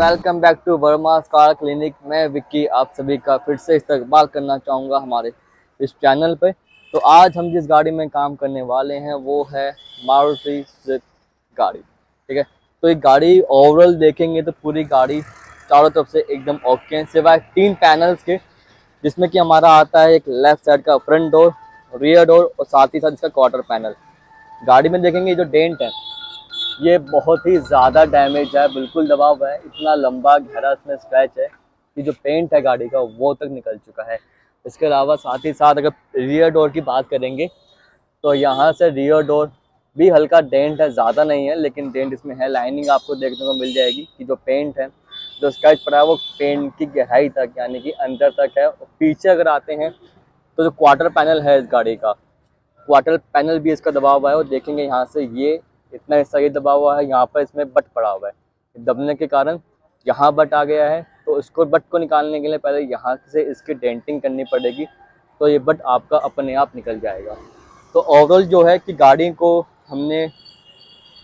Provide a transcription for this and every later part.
Welcome back to Verma car clinic. मैं विक्की आप सभी का फिर से इस्तकबाल करना चाहूँगा हमारे इस चैनल पे। तो आज हम जिस गाड़ी में काम करने वाले हैं वो है मारुति स्विफ्ट गाड़ी। ठीक है, तो ये गाड़ी ओवरऑल देखेंगे तो पूरी गाड़ी चारों तरफ से एकदम ओके है, सिवाय 3 पैनल्स के, जिसमें कि हमारा आता है एक लेफ्ट साइड का फ्रंट डोर, रियर डोर और साथ ही साथ इसका क्वार्टर पैनल। गाड़ी में देखेंगे जो डेंट है ये बहुत ही ज़्यादा डैमेज है, बिल्कुल दबा हुआ है। इतना लंबा गहरा इसमें स्क्रैच है कि जो पेंट है गाड़ी का वो तक निकल चुका है। इसके अलावा साथ ही साथ अगर रियर डोर की बात करेंगे तो यहाँ से रियर डोर भी हल्का डेंट है, ज़्यादा नहीं है लेकिन डेंट इसमें है। लाइनिंग आपको देखने को मिल जाएगी कि जो पेंट है, जो स्क्रैच पड़ा है वो पेंट की गहराई तक यानी कि अंदर तक है। और पीछे अगर आते हैं तो जो क्वार्टर पैनल है इस गाड़ी का, क्वार्टर पैनल भी इसका दबा हुआ है। और देखेंगे यहाँ से ये इतना हिस्सा ये दबा हुआ है, यहाँ पर इसमें बट पड़ा हुआ है। दबने के कारण यहाँ बट आ गया है, तो इसको बट को निकालने के लिए पहले यहाँ से इसकी डेंटिंग करनी पड़ेगी, तो ये बट आपका अपने आप निकल जाएगा। तो ओवरऑल जो है कि गाड़ी को हमने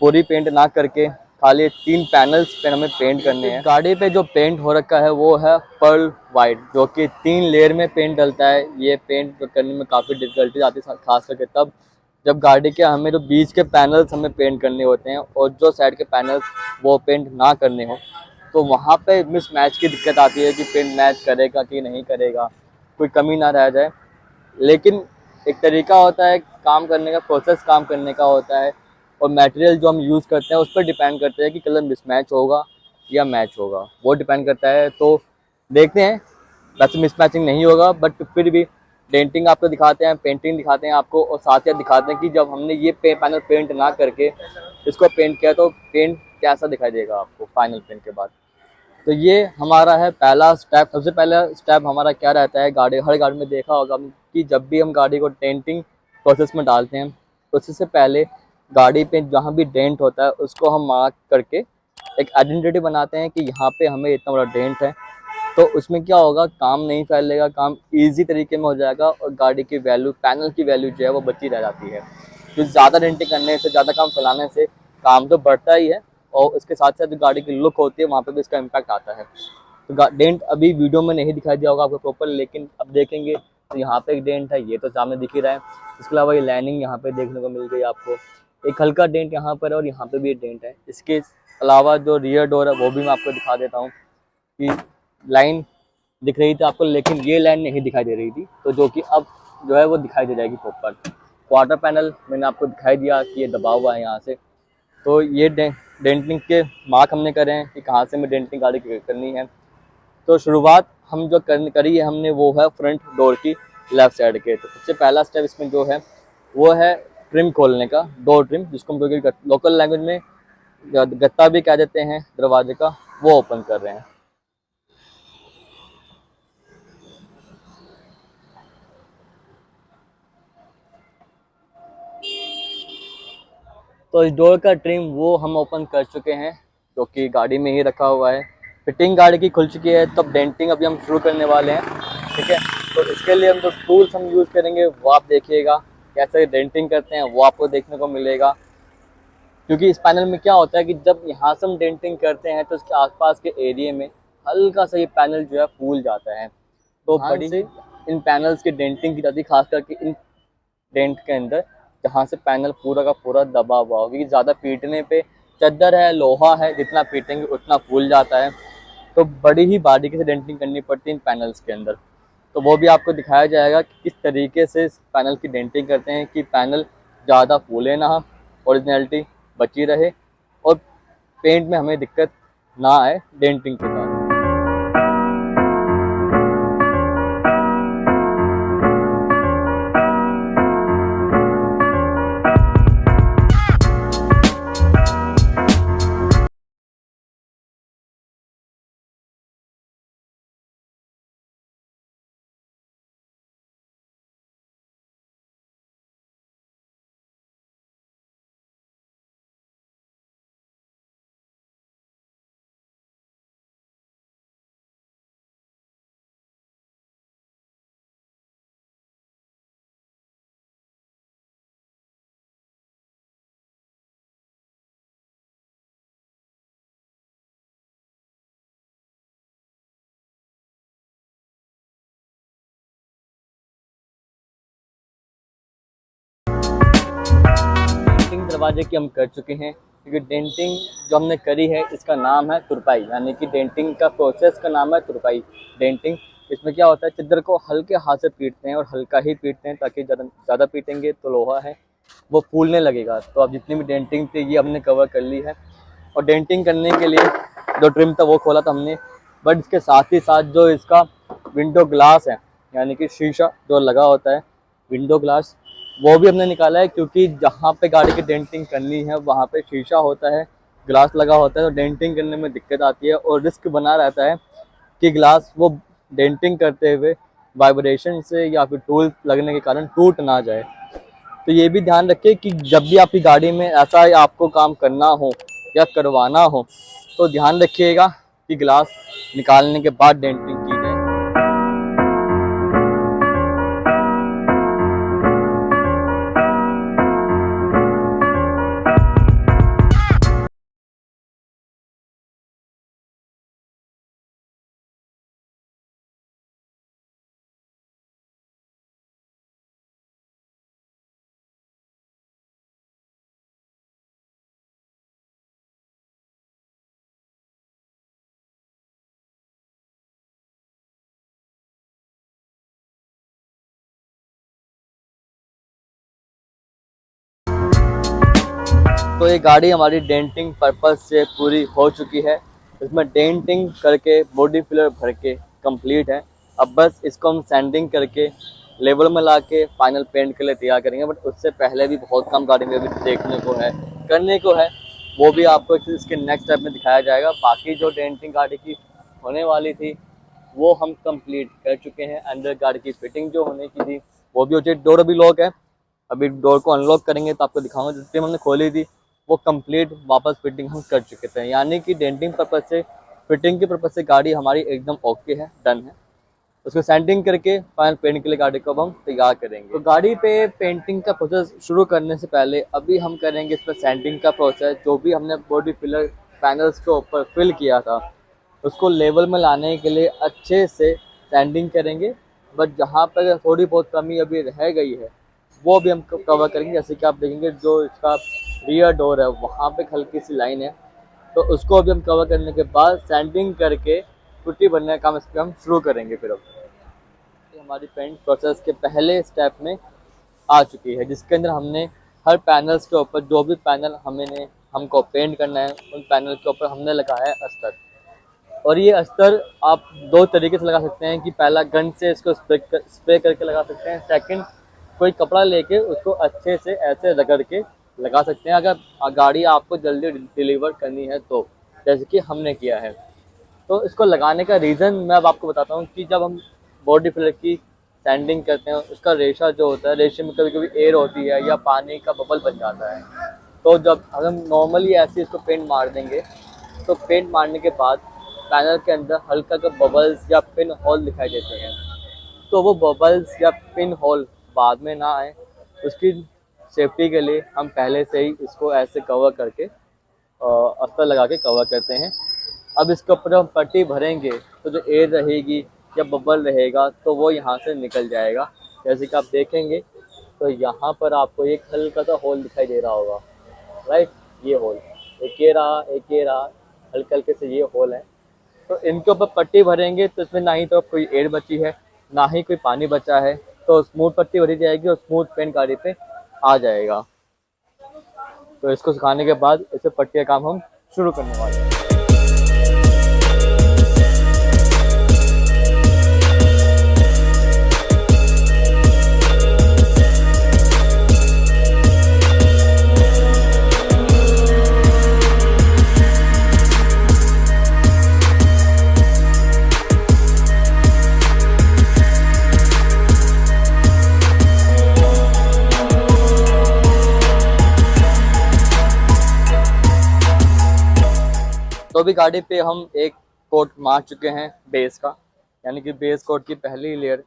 पूरी पेंट ना करके खाली 3 पैनल्स पे हमें पेंट करने हैं। गाड़ी पे जो पेंट हो रखा है वो है पर्ल वाइट, जो कि 3 लेयर में पेंट डलता है। ये पेंट करने में काफ़ी डिफिकल्टी आती है, खास करके तब जब गाड़ी के हमें जो बीच के पैनल्स हमें पेंट करने होते हैं और जो साइड के पैनल्स वो पेंट ना करने हो, तो वहाँ पे मिस मैच की दिक्कत आती है कि पेंट मैच करेगा कि नहीं करेगा, कोई कमी ना रह जाए। लेकिन एक तरीका होता है काम करने का, प्रोसेस काम करने का होता है, और मटेरियल जो हम यूज़ करते हैं उस पर डिपेंड करते हैं कि कलर मिसमैच होगा या मैच होगा, वो डिपेंड करता है। तो देखते हैं, वैसे मिसमैचिंग नहीं होगा बट फिर भी डेंटिंग आपको दिखाते हैं, पेंटिंग दिखाते हैं आपको, और साथ ही दिखाते हैं कि जब हमने ये पैनल पेंट ना करके इसको पेंट किया तो पेंट कैसा दिखाई देगा आपको फाइनल पेंट के बाद। तो ये हमारा है पहला स्टेप। सबसे पहला स्टेप हमारा क्या रहता है, हर गाड़ी में देखा होगा कि जब भी हम गाड़ी को डेंटिंग प्रोसेस में डालते हैं तो उससे पहले गाड़ी पे जहाँ भी डेंट होता है उसको हम मार्क करके एक आइडेंटिटी बनाते हैं कि यहाँ पे हमें इतना बड़ा डेंट है। तो उसमें क्या होगा, काम नहीं फैलेगा, काम इजी तरीके में हो जाएगा और गाड़ी की वैल्यू, पैनल की वैल्यू जो है वो बची रह जाती है। तो ज़्यादा डेंटिंग करने से, ज़्यादा काम फैलाने से काम तो बढ़ता ही है और उसके साथ साथ जो गाड़ी की लुक होती है वहाँ पे भी इसका इम्पैक्ट आता है। तो डेंट अभी वीडियो में नहीं दिखाई दिया होगा आपको प्रॉपर, लेकिन अब देखेंगे तो यहाँ पे एक डेंट है, ये तो सामने दिख ही रहा है। इसके अलावा ये लाइनिंग यहाँ पे देखने को मिल गई आपको, एक हल्का डेंट यहाँ पर है और यहाँ पे भी एक डेंट है। इसके अलावा जो रियर डोर है वो भी मैं आपको दिखा देता हूँ कि लाइन दिख रही थी आपको लेकिन ये लाइन नहीं दिखाई दे रही थी, तो जो कि अब जो है वो दिखाई दे जाएगी प्रॉपर। क्वार्टर पैनल मैंने आपको दिखाई दिया कि ये दबा हुआ है यहाँ से। तो ये डेंटिंग के मार्क हमने करे हैं कि कहाँ से हमें डेंटिंग गाड़ी की करनी है। तो शुरुआत हम जो करी है हमने वो है फ्रंट डोर की लेफ़्ट साइड के। तो सबसे पहला स्टेप इसमें जो है वो है ट्रिम खोलने का, डोर ट्रिम, जिसको हम लोकल लैंग्वेज में गत्ता भी कह देते हैं दरवाजे का, वो ओपन कर रहे हैं। तो इस डोर का ट्रिम वो हम ओपन कर चुके हैं, जो कि गाड़ी में ही रखा हुआ है। फिटिंग गाड़ी की खुल चुकी है, तब डेंटिंग अभी हम शुरू करने वाले हैं। ठीक है, तो इसके लिए हम जो टूल्स हम यूज़ करेंगे वो आप देखिएगा, कैसे डेंटिंग करते हैं वो आपको देखने को मिलेगा। क्योंकि इस पैनल में क्या होता है कि जब यहाँ से हम डेंटिंग करते हैं तो इसके आसपास के एरिया में हल्का सा ये पैनल जो है फूल जाता है। तो बड़ी से इन पैनल्स की डेंटिंग की जाती है, खास करके इन डेंट के अंदर जहाँ से पैनल पूरा का पूरा दबा हुआ हो, क्योंकि ज़्यादा पीटने पे, चद्दर है, लोहा है, जितना पीटेंगे उतना फूल जाता है। तो बड़ी ही बारीकी से डेंटिंग करनी पड़ती है इन पैनल्स के अंदर। तो वो भी आपको दिखाया जाएगा कि किस तरीके से इस पैनल की डेंटिंग करते हैं कि पैनल ज़्यादा फूले ना, ओरिजिनलिटी बची रहे और पेंट में हमें दिक्कत ना आए डेंटिंग के कारण। दरवाजे की हम कर चुके हैं, क्योंकि डेंटिंग जो हमने करी है इसका नाम है तुरपाई, यानी कि डेंटिंग का प्रोसेस का नाम है तुरपाई डेंटिंग। इसमें क्या होता है, चादर को हल्के हाथ से पीटते हैं और हल्का ही पीटते हैं, ताकि ज़्यादा पीटेंगे तो लोहा है वो फूलने लगेगा। तो अब जितनी भी डेंटिंग थी ये हमने कवर कर ली है। और डेंटिंग करने के लिए जो ट्रिम था वो खोला था हमने, बट इसके साथ ही साथ जो इसका विंडो ग्लास है, यानी कि शीशा जो लगा होता है विंडो ग्लास, वो भी हमने निकाला है। क्योंकि जहाँ पे गाड़ी की डेंटिंग करनी है वहाँ पे शीशा होता है, ग्लास लगा होता है, तो डेंटिंग करने में दिक्कत आती है और रिस्क बना रहता है कि ग्लास वो डेंटिंग करते हुए वाइब्रेशन से या फिर टूल लगने के कारण टूट ना जाए। तो ये भी ध्यान रखिए कि जब भी आपकी गाड़ी में ऐसा आपको काम करना हो या करवाना हो तो ध्यान रखिएगा कि ग्लास निकालने के बाद डेंटिंग की जाए। तो ये गाड़ी हमारी डेंटिंग पर्पस से पूरी हो चुकी है। इसमें डेंटिंग करके बॉडी फिलर भर के कंप्लीट है। अब बस इसको हम सैंडिंग करके लेवल में ला के फाइनल पेंट के लिए तैयार करेंगे। बट उससे पहले भी बहुत कम गाड़ी में भी देखने को है, करने को है, वो भी आपको इसके नेक्स्ट स्टेप में दिखाया जाएगा। बाकी जो डेंटिंग गाड़ी की होने वाली थी वो हम कंप्लीट कर चुके हैं। अंदर गाड़ी की फिटिंग जो होने की थी वो भी हो चुकी। डोर भी लॉक है, अभी डोर को अनलॉक करेंगे तो आपको दिखाऊंगा। जितनी हमने खोली थी वो कंप्लीट वापस फिटिंग हम कर चुके थे, यानी कि डेंटिंग पर्पज से, फिटिंग के पर्पज से गाड़ी हमारी एकदम ओके है, डन है। उसको सैंडिंग करके फाइनल पेंट के लिए गाड़ी को अब हम तैयार करेंगे। तो गाड़ी पे पेंटिंग का प्रोसेस शुरू करने से पहले अभी हम करेंगे इस पर सैंडिंग का प्रोसेस। जो भी हमने बॉडी फिलर पैनल्स के ऊपर फिल किया था उसको लेवल में लाने के लिए अच्छे से सैंडिंग करेंगे। बट जहाँ पर थोड़ी बहुत कमी अभी रह गई है वो भी हम कवर करेंगे। जैसे कि आप देखेंगे जो इसका रियर डोर है वहाँ पे हल्की सी लाइन है, तो उसको भी हम कवर करने के बाद सैंडिंग करके पुट्टी भरने का काम इस पर हम शुरू करेंगे। फिर अब हमारी पेंट प्रोसेस के पहले स्टेप में आ चुकी है, जिसके अंदर हमने हर पैनल्स के ऊपर जो भी पैनल हमको पेंट करना है उन पैनल के ऊपर हमने लगाया है अस्तर। और ये अस्तर आप दो तरीके से लगा सकते हैं कि पहला गन से इसको स्प्रे करके लगा सकते हैं, सेकंड कोई कपड़ा लेके उसको अच्छे से ऐसे रगड़ के लगा सकते हैं, अगर गाड़ी आपको जल्दी डिलीवर करनी है तो, जैसे कि हमने किया है। तो इसको लगाने का रीज़न मैं अब आपको बताता हूँ कि जब हम बॉडी फिलर की सैंडिंग करते हैं उसका रेशा जो होता है, रेशे में कभी कभी एयर होती है या पानी का बबल बन जाता है। तो जब हम नॉर्मली ऐसे इसको पेंट मार देंगे तो पेंट मारने के बाद पैनल के अंदर हल्का का बबल्स या पिन होल दिखाई देते हैं। तो वो बबल्स या पिन होल बाद में ना आए उसकी सेफ्टी के लिए हम पहले से ही इसको ऐसे कवर करके अस्तर लगा के कवर करते हैं। अब इसके ऊपर जब हम पट्टी भरेंगे तो जो एयर रहेगी या बबल रहेगा तो वो यहाँ से निकल जाएगा। जैसे कि आप देखेंगे तो यहाँ पर आपको एक हल्का सा होल दिखाई दे रहा होगा, राइट, ये होल, एक ये रहा, हल्के हल्के से ये होल है। तो इनके ऊपर पट्टी भरेंगे तो इसमें ना ही तो कोई एयर बची है ना ही कोई पानी बचा है, तो स्मूथ पट्टी भरी जाएगी और स्मूथ पेंट गाड़ी पे आ जाएगा। तो इसको सुखाने के बाद इसे पट्टी का काम हम शुरू करने वाले हैं। तो अभी गाड़ी पे हम एक कोट मार चुके हैं बेस का, यानी कि बेस कोट की पहली लेयर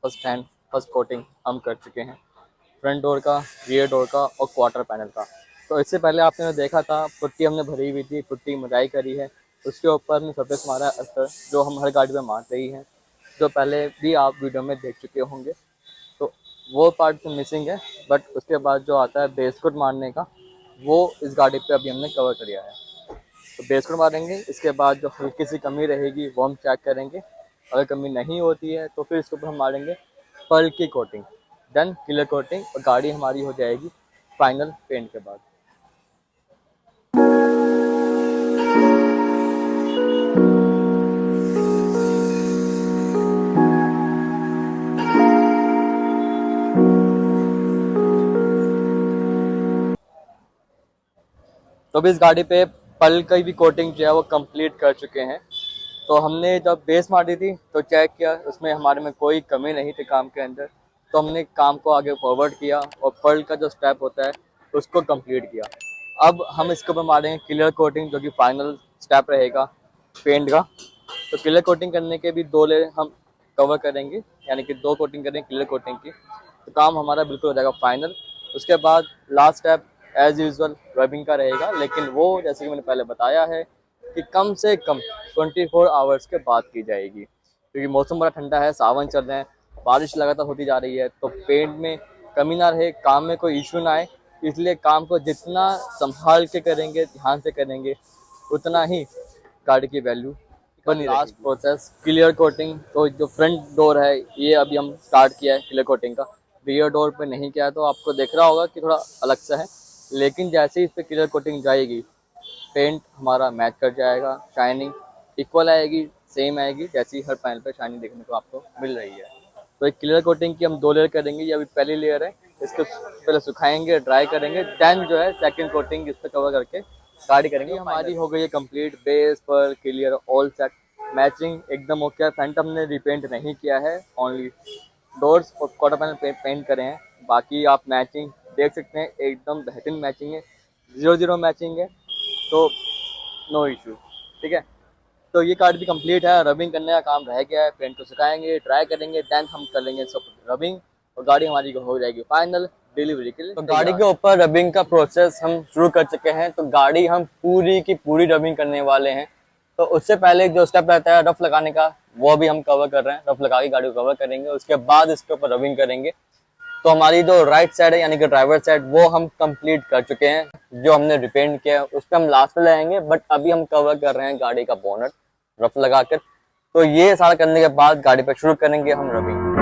फर्स्ट कोटिंग हम कर चुके हैं, फ्रंट डोर का, रियर डोर का और क्वार्टर पैनल का। तो इससे पहले आपने देखा था पुट्टी हमने भरी हुई थी, पुट्टी मदाई करी है, उसके ऊपर हमने सरफेस मारा है अस्तर, जो हम हर गाड़ी में मारते ही हैं, जो पहले भी आप वीडियो में देख चुके होंगे। तो वो पार्ट तो मिसिंग है, बट उसके बाद जो आता है बेस कोट मारने का वो इस गाड़ी पे अभी हमने कवर किया है। तो बेस कोट मारेंगे, इसके बाद जो हल्की सी कमी रहेगी वो हम चेक करेंगे। अगर कमी नहीं होती है तो फिर इसके ऊपर हम मारेंगे पर्ल की कोटिंग, देन क्लियर कोटिंग, और गाड़ी हमारी हो जाएगी फाइनल पेंट के बाद। तो अभी इस गाड़ी पे पल की भी कोटिंग जो है वो कंप्लीट कर चुके हैं। तो हमने जब बेस मारी थी तो चेक किया, उसमें हमारे में कोई कमी नहीं थी काम के अंदर। तो हमने काम को आगे फॉरवर्ड किया और पर्ल का जो स्टेप होता है उसको कंप्लीट किया। अब हम इसके ऊपर मारेंगे क्लियर कोटिंग, जो कि फाइनल स्टेप रहेगा पेंट का। तो क्लियर कोटिंग करने के भी 2 लेयर हम कवर करेंगे, यानी कि 2 कोटिंग करेंगे क्लियर कोटिंग की, तो काम हमारा बिल्कुल हो जाएगा फाइनल। उसके बाद last step as usual rubbing का रहेगा, लेकिन वो जैसे कि मैंने पहले बताया है कि कम से कम 24 आवर्स के बाद की जाएगी, क्योंकि मौसम बड़ा ठंडा है, सावन चल रहे हैं, बारिश लगातार होती जा रही है, तो पेंट में कमी ना रहे, काम में कोई इशू ना आए, इसलिए काम को जितना संभाल के करेंगे, ध्यान से करेंगे, उतना ही गाड़ी की वैल्यू बनी रहेगी। Last process clear coating. तो जो फ्रंट डोर है ये अभी हम स्टार्ट किया है क्लियर कोटिंग का, रियर डोर पे नहीं किया है, तो आपको दिख रहा होगा कि थोड़ा अलग सा है, लेकिन जैसे ही इस पर क्लियर कोटिंग जाएगी पेंट हमारा मैच कर जाएगा, शाइनिंग इक्वल आएगी, सेम आएगी जैसी हर पैनल पे शाइनिंग देखने को आपको मिल रही है। तो एक क्लियर कोटिंग की हम 2 लेयर करेंगे, ये अभी पहली लेयर है, इसको पहले सुखाएंगे, ड्राई करेंगे, देन जो है सेकंड कोटिंग इस पर कवर करके गाड़ी करेंगे। हमारी हो गई है कंप्लीट, बेस पर क्लियर ऑल सेट, मैचिंग एकदम ओके है। फ्रंट हमने रिपेंट नहीं किया है, ओनली डोर्स और क्वार्टर पैनल पेंट करे हैं, बाकी आप मैचिंग देख सकते हैं, एकदम बेहतरीन मैचिंग है, 0-0 मैचिंग है, तो नो इशू। ठीक है, तो ये कार्ड भी कंप्लीट है, रबिंग करने का काम रह गया है, पेंट को सुखाएंगे, ट्राई करेंगे, देन हम कर लेंगे सब रबिंग, और गाड़ी हमारी हो जाएगी फाइनल डिलीवरी के लिए। तो गाड़ी के ऊपर रबिंग का प्रोसेस हम शुरू कर चुके हैं। तो गाड़ी हम पूरी की पूरी रबिंग करने वाले हैं। तो उससे पहले जो स्टेप रहता है रफ लगाने का, वो भी हम कवर कर रहे हैं, रफ लगा के गाड़ी को कवर करेंगे, उसके बाद इसके ऊपर रबिंग करेंगे। तो हमारी जो राइट साइड है यानी कि ड्राइवर साइड, वो हम कंप्लीट कर चुके हैं। जो हमने रिपेंट किया है उस पर हम लास्ट में लगाएंगे, बट अभी हम कवर कर रहे हैं गाड़ी का बोनट रफ लगाकर। तो ये सारा करने के बाद गाड़ी पर शुरू करेंगे हम रबिंग।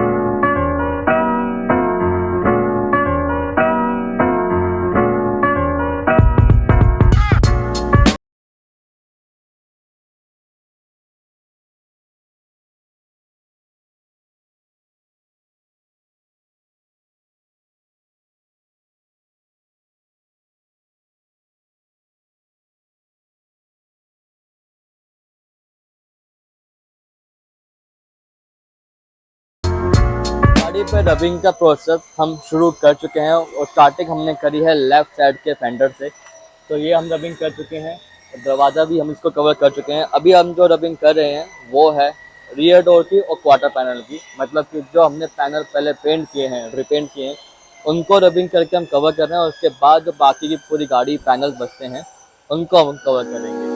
गाड़ी पे रबिंग का प्रोसेस हम शुरू कर चुके हैं, और स्टार्टिंग हमने करी है लेफ्ट साइड के फेंडर से। तो ये हम रबिंग कर चुके हैं, दरवाज़ा भी हम इसको कवर कर चुके हैं। अभी हम जो रबिंग कर रहे हैं वो है रियर डोर की और क्वार्टर पैनल की, मतलब कि जो हमने पैनल पहले पेंट किए हैं, रिपेंट किए हैं, उनको रबिंग करके हम कवर कर रहे हैं, और उसके बाद जो बाकी की पूरी गाड़ी पैनल बचते हैं उनको हम कवर करेंगे।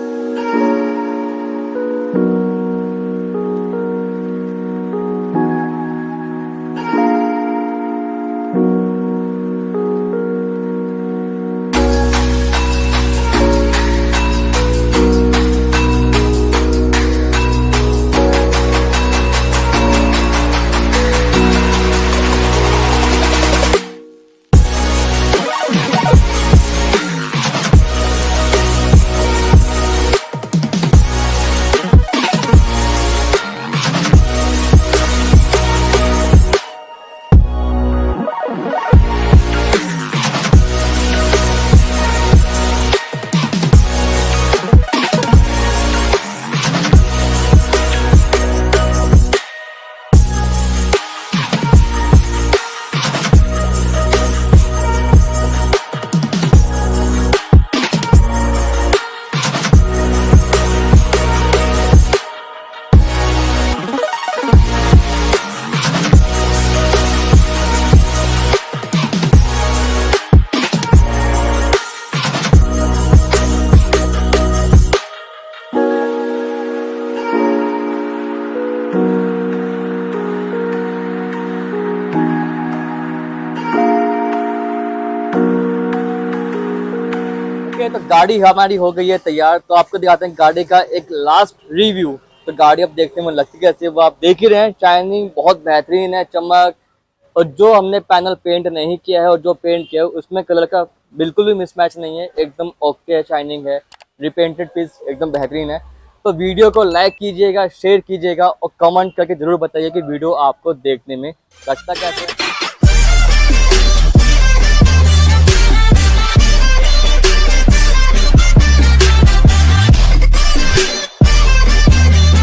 हैं तो गाड़ी हमारी हो गई है तैयार। तो आपको दिखाते हैं गाड़ी का एक लास्ट रिव्यू। तो गाड़ी अब देखने में लगती कैसे वो आप देख ही रहे हैं। शाइनिंग बहुत बेहतरीन है, चमक, और जो हमने पैनल पेंट नहीं किया है और जो पेंट किया है उसमें कलर का बिल्कुल भी मिसमैच नहीं है, एकदम ओके है, शाइनिंग है। रिपेंटेड पीस एकदम बेहतरीन है। तो वीडियो को लाइक कीजिएगा, शेयर कीजिएगा और कमेंट करके जरूर बताइए कि वीडियो आपको देखने में लगता कैसे है।